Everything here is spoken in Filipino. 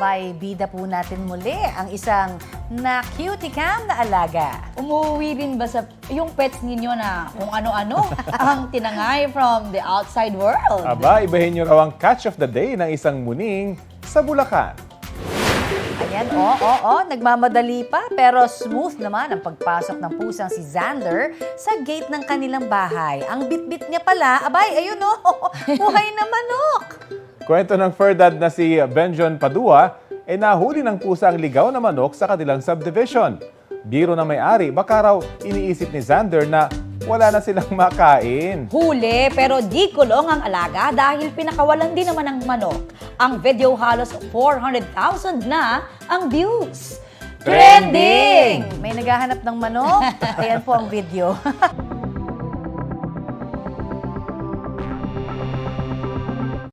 Abay, bida po natin muli ang isang na-cutie cam na alaga. Umuwi din ba sa yung pets ninyo na kung ano-ano ang tinangay from the outside world? Aba, ibahin nyo raw ang catch of the day ng isang muning sa Bulacan. Ayan, nagmamadali pa pero smooth naman ang pagpasok ng pusang si Xander sa gate ng kanilang bahay. Ang bitbit niya pala, abay, ayun buhay na manok! Kwento ng fur dad na si Benjon Padua, nahuli ng pusa ang ligaw na manok sa kanilang subdivision. Biro na may-ari, baka raw iniisip ni Xander na wala na silang makain. Huli pero di kulong ang alaga dahil pinakawalan din naman ng manok. Ang video halos 400,000 na ang views. Trending! May naghahanap ng manok? Ayan po ang video.